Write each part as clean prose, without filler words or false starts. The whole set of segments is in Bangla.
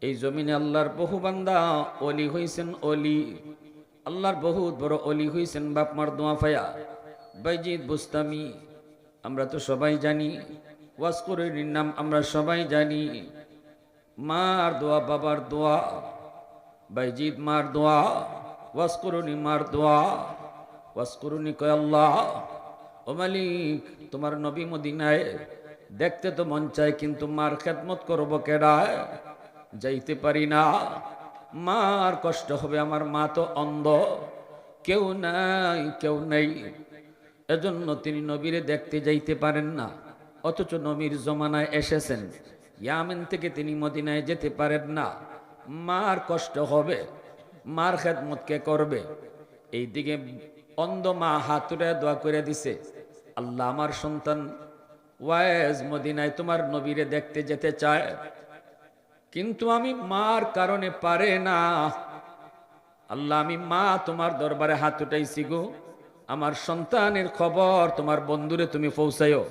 এই জমিনে আল্লাহর বহু বান্দা অলি হইছেন, অলি আল্লাহর বহুত বড় অলি হইছেন বাপ মার দোয়া ফায়া বাইজিদ বুস্তামি। আমরা তো সবাই জানি, ওয়াসকরের নাম আমরা সবাই জানি। মার দোয়া, বাবার দোয়া, বাইজিদ মার দোয়া, ওয়াসকরুনি মার দোয়া। ওয়াসকরুনি কয় আল্লাহ ও মালিক, তোমার নবী মদিনায় দেখতে তো মন চায়, কিন্তু মার খেদমত করব কেডায়, যাইতে পারি না। মার কষ্ট হবে, আমার মা তো অন্ধ, কেউ নাই কেউ নেই। এজন্য তিনি নবীরে দেখতে যাইতে পারেন না। অথচ নবীর জমানায় এসেছেন, ইয়ামেন থেকে তিনি মদিনায় যেতে পারেন না। মার কষ্ট হবে, মার খেদমত কে করবে? এইদিকে অন্ধ মা হাত উঠে দোয়া করে দিছে, আল্লাহ আমার সন্তান ওয়াইজ মদিনায় তোমার নবীরে দেখতে যেতে চায়, কিন্তু আমি মার কারণে পারে না। আল্লাহ আমি মা তোমার দরবারে হাত উঠাইছি গো, আমার সন্তানের খবর তোমার বন্ধুরে তুমি পৌঁছাইও।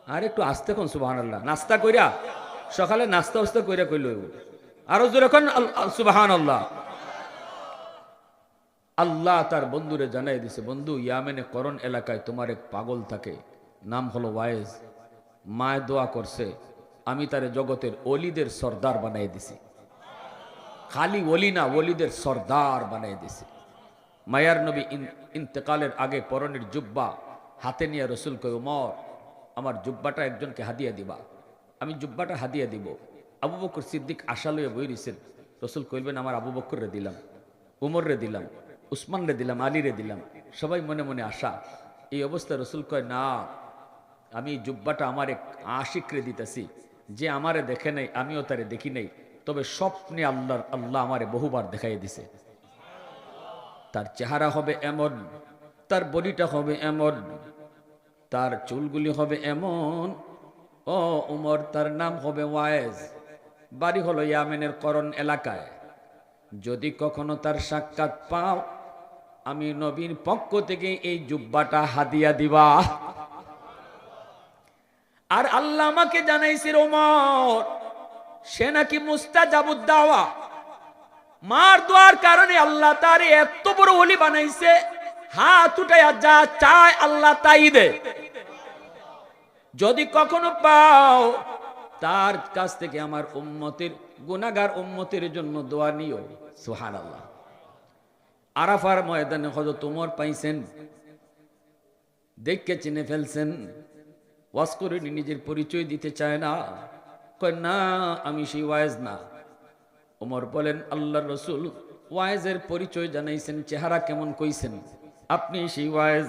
আর একটু আস্তে কোন সুবহানাল্লাহ, নাস্তা কইরা সকালে নাস্তা উস্তা কইরা কইল, আরো জোরে কোন সুবহানাল্লাহ। আল্লাহ তার বন্ধুরে জানাই দিছে, বন্ধু ইয়ামেনে করন এলাকায় তোমার এক পাগল থাকে, নাম হলো ওয়াইজ। মায় দোয়া করছে, আমি তারে জগতের অলিদের সর্দার বানাই দিছি। খালি ওলি না, ওলিদের সর্দার বানাই দিছি। মায়ার নবী ইন্তেকালের আগে পরনের জুব্বা হাতে নিয়ে রসুল কয়, ওমর আমার জুব্বাটা একজনকে হাদিয়া দিবা। আমি জুব্বাটা হাদিয়া দিব। আবু বকর সিদ্দিক আশা লইয়া বই দিছেন। রসুল কইবেন আমার আবু বকর রে দিলাম, উমর রে দিলাম, উসমান রে দিলাম, আলী রে দিলাম। সবাই মনে মনে আশা। এই অবস্থায় রসুল কয়, না, আমি জুব্বাটা আমার এক আশিকরে দিতেছি, যে আমারে দেখে নাই আমিও তারে দেখি নাই, তবে স্বপ্নে আল্লাহ আমারে বহুবার দেখাই দিছে। তার চেহারা হবে এমন, তার বডিটা হবে এমন, তার চুলগুলি হবে এমন। ও উমর, তার নাম হবে ওয়াইজ, বাড়ি হলো ইয়ামেনের করন এলাকায়। যদি কখনো তার সাক্ষাৎ পাও, আমি নবীর পক্ষ থেকে এই জুব্বাটা হাদিয়া দিবা। আর আল্লাহ আমাকে জানাইছে, ওমর সে নাকি মুস্তাজাবুদ দাওয়া, মার দোয়ার কারণে আল্লাহ তার এত বড় ওলি বানাইছে, হাত উঠাইয়া যা চায় আল্লাহ তাই দে। যদি কখনো পাও, তার কাছ থেকে আমার উম্মতের, গুনাহগার উম্মতের জন্য দোয়া নিও। সুবহানাল্লাহ। আরাফার ময়দানে হযরত ওমর পাইছেন, দেখকে চিনে ফেলছেন। ওয়াজ করে নিজের পরিচয় দিতে চায় না, কয় না আমি সেই ওয়াইজ না। ওমর বলেন, আল্লাহর রাসূল ওয়াইজের পরিচয় জানাইছেন, চেহারা কেমন কইছেন, আপনি সেই ওয়াইজ।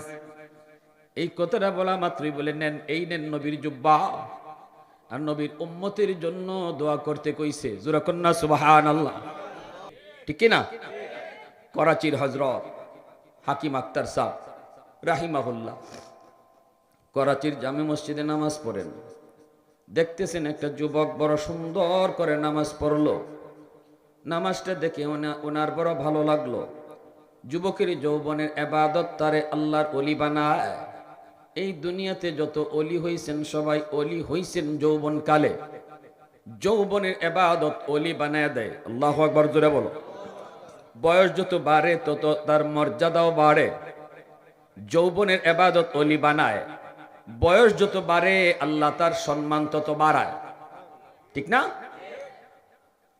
এই কথাটা বলা মাত্রই বলে, নেন, এই নেন নবীর জুব্বা, আর নবীর উম্মতের জন্য দোয়া করতে কইছে। জোরে কন্না সুবহানাল্লাহ, ঠিক কি না? করাচির হযরত হাকিম আক্তার সাহেব রাহিমাহুল্লাহ করাচির জামে মসজিদে নামাজ পড়েন। দেখতেছেন একটা যুবক বড় সুন্দর করে নামাজ পড়লো। নামাজটা দেখে ওনার বড় ভালো লাগলো। যুবকের যৌবনের ইবাদত তারে আল্লাহর ওলি বানায়। এই দুনিয়াতে যত ওলি হইছেন সবাই ওলি হইছেন যৌবন কালে। যৌবনের ইবাদত ওলি বানায় দেয়। আল্লাহু আকবার, জোরে বলো। বয়স যত বাড়ে তত তার মর্যাদাও বাড়ে। যৌবনের ইবাদত ওলি বানায়, বয়স যত বাড়ে আল্লাহ তার সম্মান তত বাড়ায়, ঠিক না?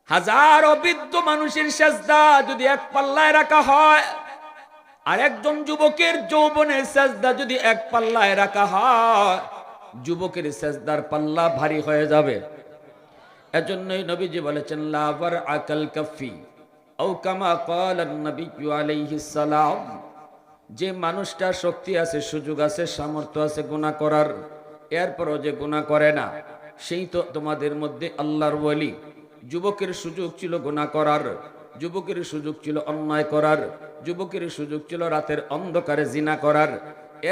হাজারো বৃদ্ধ মানুষের সেজদা যদি এক পাল্লায় রাখা হয়, আর একজন যুবকের যৌবনের সেজদা যদি এক পাল্লায় রাখা হয়, যুবকের সেজদার পাল্লা ভারী হয়ে যাবে। এজন্যই নবীজি বলেছেন, লা ওয়ার আকাল কাফি আও কামা ক্বালা নবী আলাইহিস সালাম। যে মানুষটা শক্তি আছে, সুযোগ আছে, সামর্থ্য আছে গুনাহ করার, এরপরও যে গুনাহ করে না, সেই তো তোমাদের মধ্যে আল্লাহর ওলি। যুবকের সুযোগ ছিল গুনাহ করার, যুবকের সুযোগ ছিল অন্যায় করার, যুবকের সুযোগ ছিল রাতের অন্ধকারে জিনা করার,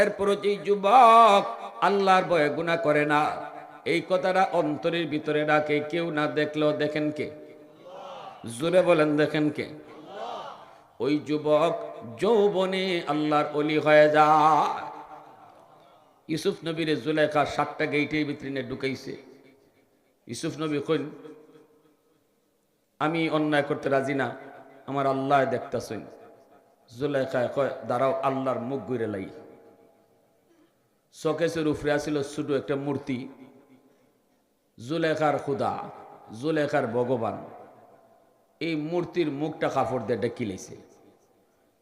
এরপরও যেই যুবক আল্লাহর ভয়ে গুনাহ করে না, এই কথাটা অন্তরের ভিতরে রাখে, কেউ না দেখলেও দেখেন কে? জোরে বলেন, দেখেন কে? ওই যুবক যৌবনে আল্লাহর ওলি হয়ে যায়। ইউসুফ নবীর জুলেখা 7টা গেইটের ভিতরে ঢুকাইছে। ইউসুফ নবী কইন, আমি অন্যায় করতে রাজি না, আমার আল্লাহ দেখতাছেন। জুলেখায় কয় দাঁড়াও, আল্লাহর মুখ ঘুরে লাই। শোকেসের উপরে আসিল ছোট একটা মূর্তি, জুলেখার খুদা, জুলেখার ভগবান। এই মূর্তির মুখটা কাপড় দিয়ে ডেকি লেছে।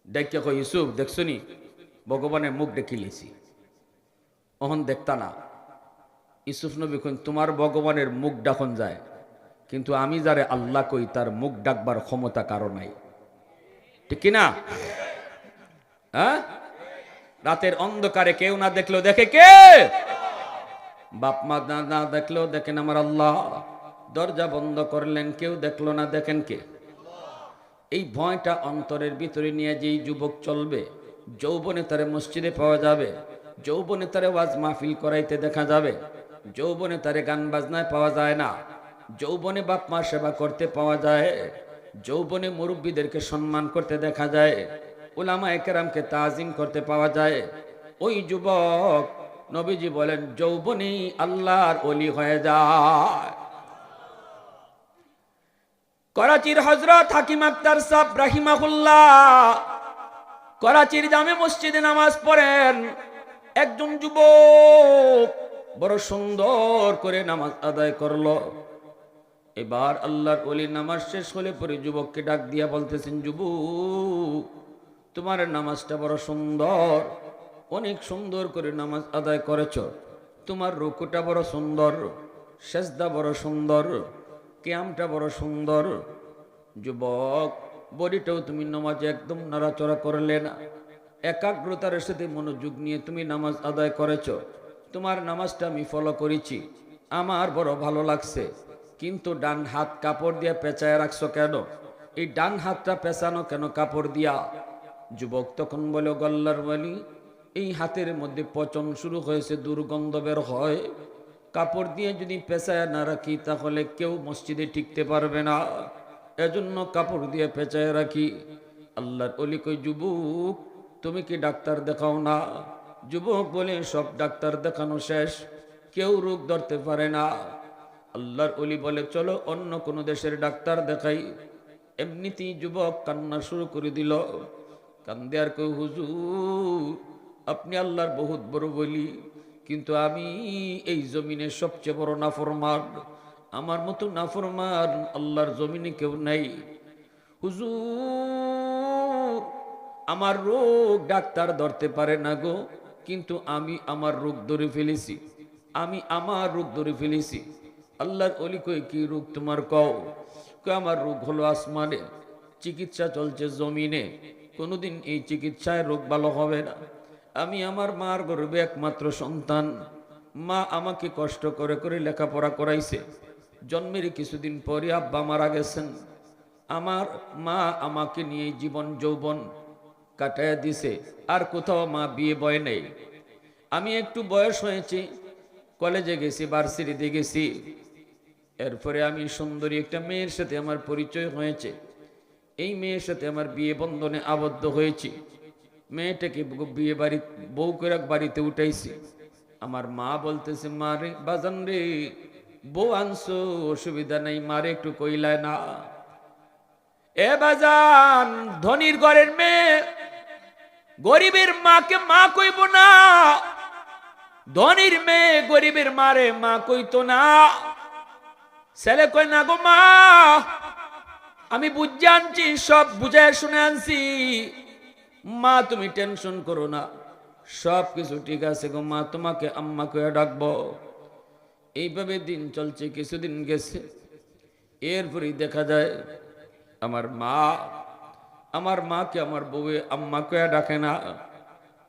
ডেকে কয় ইউসুফ দেখছো নি, ভগবানের মুখ ডেকি লেছি। অহন দেখতা না। ইউসুফ নবী কইন তোমার ভগবানের মুখ ডাকন যায়, কিন্তু আমি যারে আল্লাহ কই তার মুখ ডাকবার ক্ষমতা কারো নাই। ঠিক কিনা? হ্যাঁ, রাতের অন্ধকারে কেউ না দেখলেও দেখে কে? বাপ মা না দেখলেও দেখেন আমার আল্লাহ। দরজা বন্ধ করলেন, কেউ দেখলো না, দেখেন কে? এই ভয়টা অন্তরের ভিতরে নিয়ে যেই যুবক চলবে, যৌবনে তারে মসজিদে পাওয়া যাবে, যৌবনে তারে ওয়াজ মাহফিল করাইতে দেখা যাবে, যৌবনে তারে গান বাজনায় পাওয়া যায় না, যৌবনে বাপ মা সেবা করতে পাওয়া যায়, যৌবনে মুরব্বীদেরকে সম্মান করতে দেখা যায়, উলামায়ে কেরামকে তাজিম করতে পাওয়া যায়। ওই যুবক নবীজি বলেন যৌবনেই আল্লাহর ওলি হয়ে যায়। করাচির হযরত হাকিম আক্তার সাহেব রাহিমাহুল্লাহ করাচির জামে মসজিদে নামাজ পড়েন। একজন যুবক বড় সুন্দর করে নামাজ আদায় করলো। এবার আল্লাহর ওলি নামাজ শেষ হলে পরে যুবককে ডাক দিয়া বলতেছেন, যুবক তোমার নামাজটা বড় সুন্দর, অনেক সুন্দর করে নামাজ আদায় করেছ, তোমার রুকুটা বড় সুন্দর, সেজদা বড় সুন্দর, কিয়ামটা বড় সুন্দর। যুবক বডিটাও তুমি নামাজে একদম নাড়াচড়া করলে না, একাগ্রতার সাথে মনোযোগ নিয়ে তুমি নামাজ আদায় করেছ। তোমার নামাজটা আমি ফলো করেছি, আমার বড় ভালো লাগছে, কিন্তু ডান হাত কাপড় দিয়ে পেঁচায় রাখছো কেন? এই ডান হাতটা পেঁচানো কেন কাপড় দিয়া? যুবক তখন বলে, গল্লার ওয়ালি, এই হাতের মধ্যে পচন শুরু হয়েছে, দুর্গন্ধ বের হয়, কাপড় দিয়ে যদি পেঁচায় না রাখি তাহলে কেউ মসজিদে টিকতে পারবে না, এজন্য কাপড় দিয়ে পেঁচায় রাখি। আল্লাহর ওলি কই, যুবক তুমি কি ডাক্তার দেখাও না? যুবক বলে, সব ডাক্তার দেখানো শেষ, কেউ রোগ ধরতে পারে না। আল্লাহর ওলি বলে, চলো অন্য কোনো দেশের ডাক্তার দেখাই। এমনিতেই যুবক কান্না শুরু করে দিল। কান্দে আর কেউ, হুজুর আপনি আল্লাহর বহুত বড় বলি, কিন্তু আমি এই জমিনের সবচেয়ে বড় নাফরমান, আমার মতো নাফরমান আল্লাহর জমিনে কেউ নাই। হুজুর আমার রোগ ডাক্তার ধরতে পারে না গো, কিন্তু আমি আমার রোগ ধরে ফেলেছি, আমি আমার রোগ ধরে ফেলেছি। আল্লাহর ওলি কই, কি রোগ তোমার কও? কয় আমার রোগ হলো আসমানে, চিকিৎসা চলছে জমিনে, কোনোদিন এই চিকিৎসায় রোগ ভালো হবে না। আমি আমার মার গর্ভে একমাত্র সন্তান, মা আমাকে কষ্ট করে করে লেখাপড়া করাইছে, জন্মের কিছুদিন পরে আব্বা মারা গেছেন। আমার মা আমাকে নিয়ে জীবন যৌবন কাটায় দিছে, আর কোথাও মা বিয়ে বয় নেই। আমি একটু বয়স হয়েছে, কলেজে গেছি, ভার্সিটিতে গেছি, এরপরে আমি সুন্দরী একটা মেয়ের সাথে আমার পরিচয় হয়েছে, এই মেয়ের সাথে আমার বিয়ে বন্ধনে আবদ্ধ হয়েছি, মেয়েটাকে বিয়ে বাড়ি বউ করে বাড়িতে উঠাইছি। আমার মা বলতেছে, মা রে বাজান রে, বউ আনছো অসুবিধা নাই, মারে একটু কইলায় না। এ বাজান, ধনির ঘরের মেয়ে গরিবের মাকে মা কইব না, ধনির মেয়ে গরিবের মারে মা কইতো না। ছেলে কই, না গো মা, আমি বুঝে আনছি, সব বুঝায় শুনে আনছি, মা তুমি টেনশন করো না, সব কিছু ঠিক আছে গো মা, তোমাকে আম্মা কইয়া ডাকবো। এইভাবে দিন চলছে, কিছুদিন গেছে, এরপরেই দেখা যায় আমার মাকে আমার বউয়ে আম্মা কইয়া ডাকে না।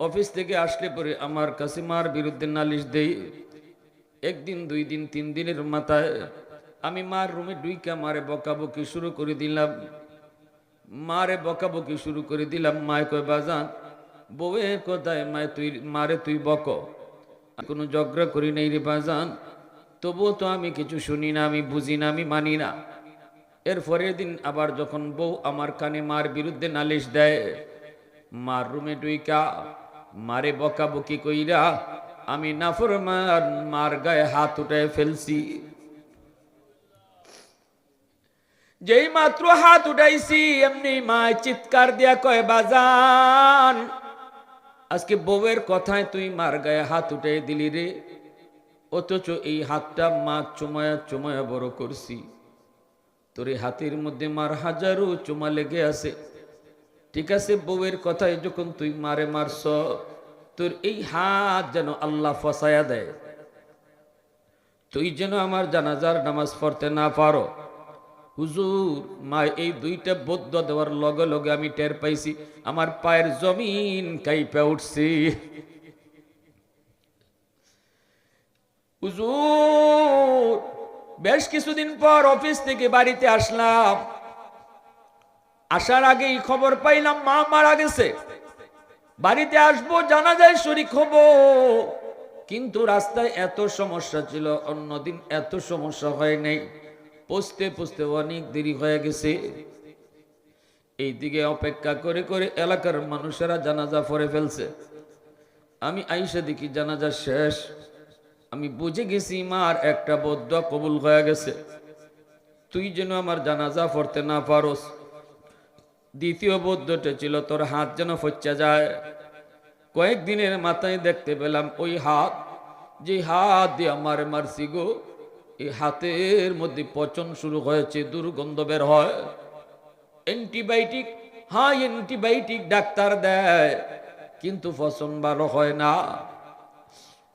অফিস থেকে আসলে পরে আমার কাছে মার বিরুদ্ধে নালিশ দেই। একদিন, 2 দিন, 3 দিনের মাথায় আমি মার রুমে ডুইকা মারে বকাবকি শুরু করে দিলাম, মারে বকাবকি শুরু করে দিলাম। মায় কয়, বাজান বউয়ের কথায় মায় তুই মারে তুই বক, কোনো ঝগড়া করি নাই রে বাজান, তবুও তো আমি কিছু শুনি না, আমি বুঝি না, আমি মানি না। এর পরের দিন আবার যখন বউ আমার কানে মার বিরুদ্ধে নালিশ দেয়, মার রুমে ডুইকা মারে বকাবকি কইরা আমি নাফরমান মার গায়ে হাত উঠায় ফেলছি। যেই মাত্র হাত উঠাইছি এমনি মা চিৎকার দিয়া কয়, বাজান আজকে বউয়ের কথায় তুই মার গায়ে হাত উঠাই দিলি রে, অথচ এই হাতটা মা চুমায়া চুমায়া বড় করছি, তোর এই হাতের মধ্যে মার হাজারো চুমা লেগে আছে। ঠিক আছে, বউয়ের কথায় যখন তুই মারে মারছ, তোর এই হাত যেন আল্লাহ ফসায়া দেয়, তুই যেন আমার জানাজার নামাজ পড়তে না পারো। হুজুর, মা এই দুইটা বদ্ধ দেওয়ার লগে লগে আমি টের পাইছি আমার পায়ের জমিন কাইপা উঠছি। হুজুর, বেশ কিছুদিন পর অফিস থেকে বাড়িতে আসলাম, আসার আগেই খবর পাইলাম মা মারা গেছে। বাড়িতে আসবো, জানাজায় শরীক হব, কিন্তু রাস্তায় এত সমস্যা ছিল, অন্যদিন এত সমস্যা হয় নাই। পৌঁছতে পৌঁছতে অনেক দেরি হয়ে গেছে। এইদিকে অপেক্ষা করে করে এলাকার মানুষেরা জানাজা পড়ে ফেলছে। আমি আইসা দেখি জানাজা শেষ। আমি বুঝে গেছি মার একটা বদ্ধ কবুল হয়ে গেছে, তুই যেন আমার জানাজা পড়তে না পারোস। দ্বিতীয় বদ্ধটা ছিল তোর হাত যেন ফচ্চা যায়। কয়েকদিনের মাথায় দেখতে পেলাম ওই হাত, যে হাত দিয়ে আমার মারছি গো, এই হাতের মধ্যে পচন শুরু হয়েছে, দুর্গন্ধ বের হয়। অ্যান্টিবায়োটিক, হ্যাঁ অ্যান্টিবায়োটিক ডাক্তার দেয়, কিন্তু পচন ভালো হয় না।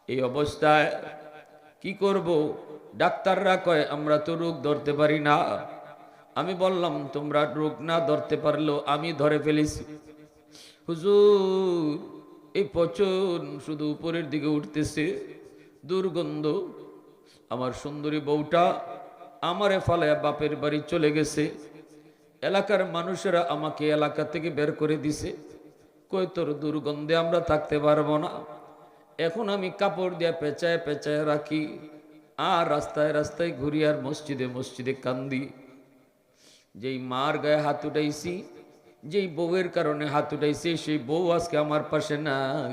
এই অবস্থায় কি করব? ডাক্তাররা কয় আমরা তো রোগ ধরতে পারি না। আমি বললাম তোমরা রোগ না ধরতে পারলেও আমি ধরে ফেলেছি। হুজুর, এই পচন শুধু উপরের দিকে উঠতেছে, দুর্গন্ধ। আমার সুন্দরী বউটা আমারে ফালায়া বাপের বাড়ি চলে গেছে। এলাকার মানুষেরা আমাকে এলাকা থেকে বের করে দিছে, কই তোর দুর্গন্ধে আমরা থাকতে পারবো না। এখন আমি কাপড় দিয়ে পেঁচায় পেঁচায় রাখি, আর রাস্তায় রাস্তায় ঘুরি, আর মসজিদে মসজিদে কান্দি। যেই মার গায়ে হাত উঠাইছি, যেই বউয়ের কারণে হাত উঠাইছি, সেই বউ আজকে আমার পাশে নাই,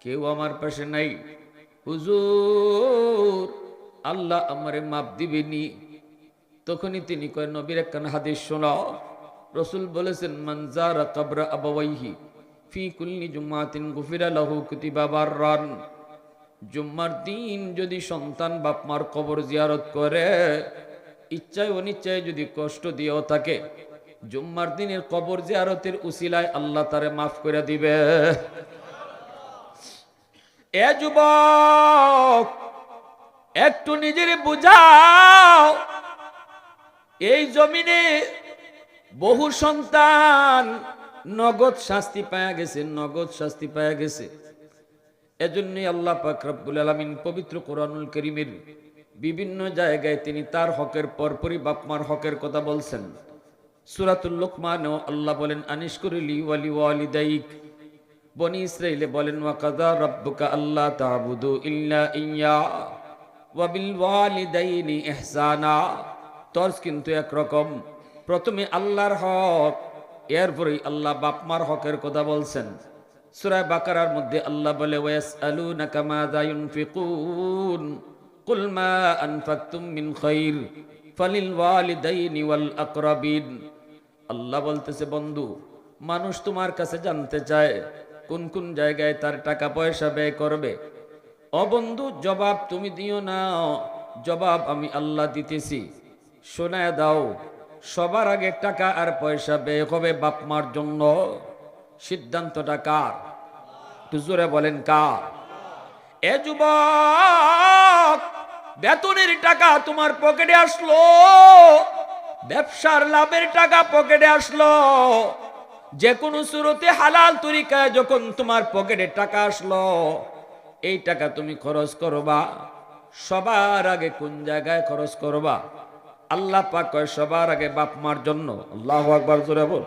কেউ আমার পাশে নাই। হুজুর, আল্লাহ আমারে মাপ দিবেনি। তখনই তিনি কয়, নবীর একখান হাদিস শোনাও। রসুল বলেছেন, মান যারা কবরা আবাওয়াইহি ফি কুল্লি জুম্মাতিন গুফিরা লাহু কুতিবা বাররান। জুম্মার দিন যদি সন্তান বাপ মার কবর জিয়ারত করে, ইচ্ছায় অনিচ্ছায় যদি কষ্ট দিয়েও থাকে, জুম্মার দিনের কবর জিয়ারতের উসিলায় আল্লাহ তারে মাফ করে দিবে। এ যুবক, একটু নিজের বুঝাও, এই জমিনে বহু সন্তান নগদ শাস্তি পায়া গেছে, নগদ শাস্তি পায়া গেছে। এজন্যই আল্লাহ পাক রব্বুল আলামিন পবিত্র কোরআনুল কারীমের বিভিন্ন জায়গায় তিনি তার হকের পরপরই বাপমার হকের কথা বলছেন। সূরাতুল লুকমানেও আল্লাহ বলেন, আনিশকুরলি ওয়ালি ওয়ালিদাইক। বনি ইসরাঈলে বলেন, ওয়া কাযা রাব্বুকা আল্লা তা'বুদু ইল্লা ইয়্যা ওয়া বিল ওয়ালিদাইনি ইহসানা। তর্জ কিন্তু একরকম, প্রথমে আল্লাহর হক, এরপরেই আল্লাহ বাপমার হকের কথা বলছেন। সূরা বাকারার মধ্যে আল্লাহ বলে, ওয়াসআলুনাকা মাযা ইউনফিকুন কুল মা আনফাকতুম মিন খায়র ফালিল ওয়ালিদাইনি ওয়াল আকরাবিন। আল্লাহ বলতেছে, বন্ধু, মানুষ তোমার কাছে জানতে চায় কোন কোন জায়গায় তার টাকা পয়সা ব্যয় করবে। ও বন্ধু, জবাব তুমি দিও না, জবাব আমি আল্লাহ দিতেছি। শোনায় দাও, সবার আগে টাকা আর পয়সা ব্যয় হবে বাপ মার জন্য। সিদ্ধান্তটা কার? একটু জোরে বলেন, কার? এ যুবক, বেতনের টাকা তোমার পকেটে আসলো, ব্যবসার লাভের টাকা পকেটে আসলো, যে কোনো সুরতে হালাল তরিকায় যখন তোমার পকেটে টাকা আসলো, এই টাকা তুমি খরচ করবা, সবার আগে কোন জায়গায় খরচ করবা? আল্লাহ পাক কয়, সবার আগে বাপ মার জন্য। আল্লাহু আকবার, জোরে বল।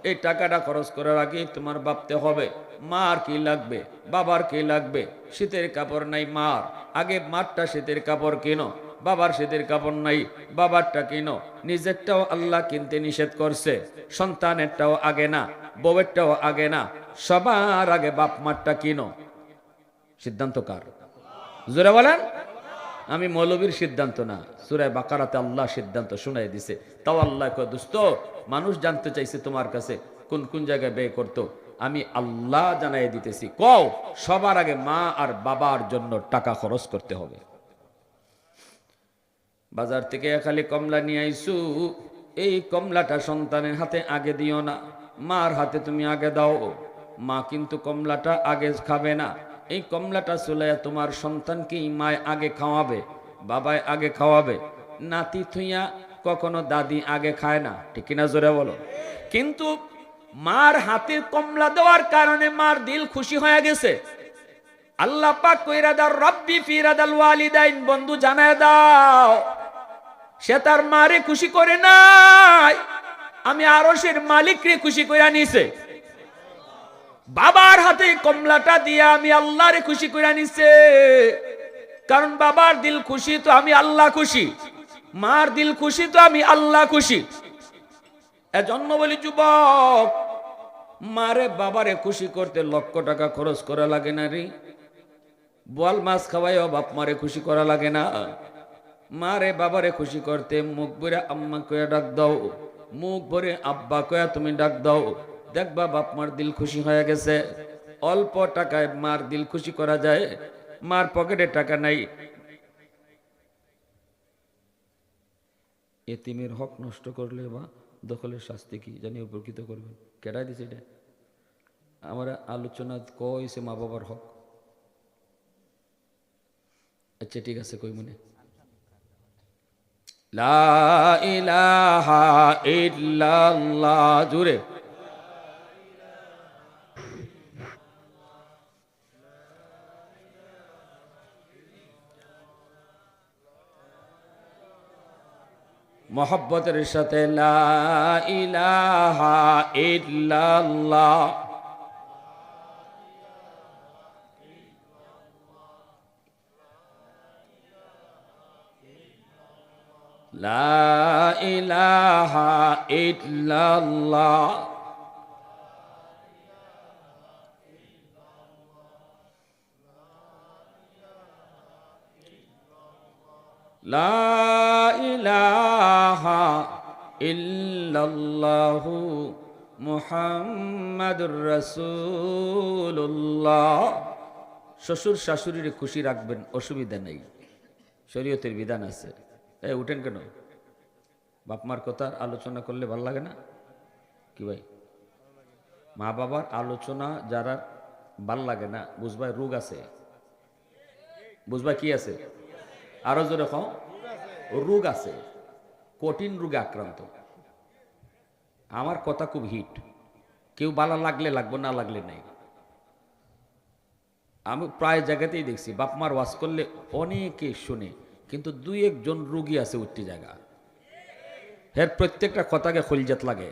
এই টাকাটা খরচ করার আগে তোমার ভাবতে হবে মার কি লাগবে, বাবার কি লাগবে। শীতের কাপড় নাই মার, আগে মারটা শীতের কাপড় কেনো। বাবার শীতের কাপড় নাই, বাবারটা কিনো। নিজেরটাও আল্লাহ কিনতে নিষেধ করছে, সন্তানেরটাও আগে না, বউয়েরটাও আগে না, সবার আগে বাপ মারটা কিনো। সিদ্ধান্ত কার? জোরে বলেন। আমি মৌলবীর সিদ্ধান্ত না, সূরা বাকারাতে আল্লাহ সিদ্ধান্ত শুনাই দিছে। তাও আল্লাহ কয় দোস্ত, মানুষ জানতে চাইছে তোমার কাছে কোন কোন জায়গায় ব্যয় করতো, আমি আল্লাহ জানাই দিতেছি। কও সবার আগে মা আর বাবার জন্য টাকা খরচ করতে হবে। বাজার থেকে খালি কমলা নিয়ে আইসু, এই কমলাটা সন্তানের হাতে আগে দিও না, মার হাতে তুমি আগে দাও। মা কিন্তু কমলাটা আগে খাবে না, এই কমলাটা চুলাইয়া তোমার সন্তানকে মায় আগে খাওয়াবে, বাবায় আগে খাওয়াবে। নাতি থুইয়া কখনো দাদি আগে খায় না, ঠিক কিনা জোরে বলো। কিন্তু মার হাতে কমলা দেওয়ার কারণে মার দিল খুশি হয়ে গেছে। আল্লাহ পাক কইরা দাও রব্বি ফি রাদাল ওয়ালিদাইন, বন্ধু জানায় দাও সে তার মারে খুশি করে নাই, আমি আরশের মালিককে খুশি কইরা নিছে। বাবার হাতে কমলাটা দিয়া আমি আল্লাহরে খুশি কইরা নিছে, কারণ বাবার দিল খুশি তো আমি আল্লাহ খুশি, মার দিল খুশি তো আমি আল্লাহ খুশি। এজন্য বলি যুবক, মারে বাবারে খুশি করতে লক্ষ টাকা খরচ করা লাগে না রে। বোয়াল মাছ খাওয়াইও বাপ মারে খুশি করা লাগে না। মারে বাবারে খুশি করতে মুখ ভরে আম্মা কয়া ডাক দাও, মুখ ভরে আব্বা কয়া তুমি ডাক দাও, দেখবা বাপ মার দিল খুশি হয়ে গেছে। অল্প টাকায় মার দিল খুশি করা যায়, মার পকেটে টাকা নাই। এতিমের হক নষ্ট করলে বা দখলের শাস্তি কি জানি উপকৃত করবেন, কেডাই দিছে এটা? আমার আলোচনা কইছে মা বাবার হক। আচ্ছা ঠিক আছে, কই মনে লা ইলাহা ইল্লাল্লাহ জুরে মোহব্বতের সাথে লা ইলাহা ইল্লাল্লাহ। লা ইলাহা ইল্লাল্লাহ। লা ইলাহা ইল্লাল্লাহু মুহাম্মাদুর রাসূলুল্লাহ। শ্বশুর শাশুড়ির খুশি রাখবেন, অসুবিধা নেই, শরীয়তের বিধান আছে। এই উঠেন কেন? বাপমার কথার আলোচনা করলে ভালো লাগে না কি ভাই? মা বাবার আলোচনা যারা ভাল লাগে না, বুঝবাই রোগ আছে, বুঝবাই কি আছে, আরো জোরে কও, রোগ আছে, কঠিন রোগে আক্রান্ত। আমার কথা খুব হিট, কেউ ভালো লাগলে লাগবো, না লাগলে নাই। আমি প্রায় জায়গাতেই দেখছি বাপমার ওয়াজ করলে অনেকে শুনে, কিন্তু দুই একজন রোগী আছে উঠতি জায়গা, এর প্রত্যেকটা কথাকে খলজাত লাগে।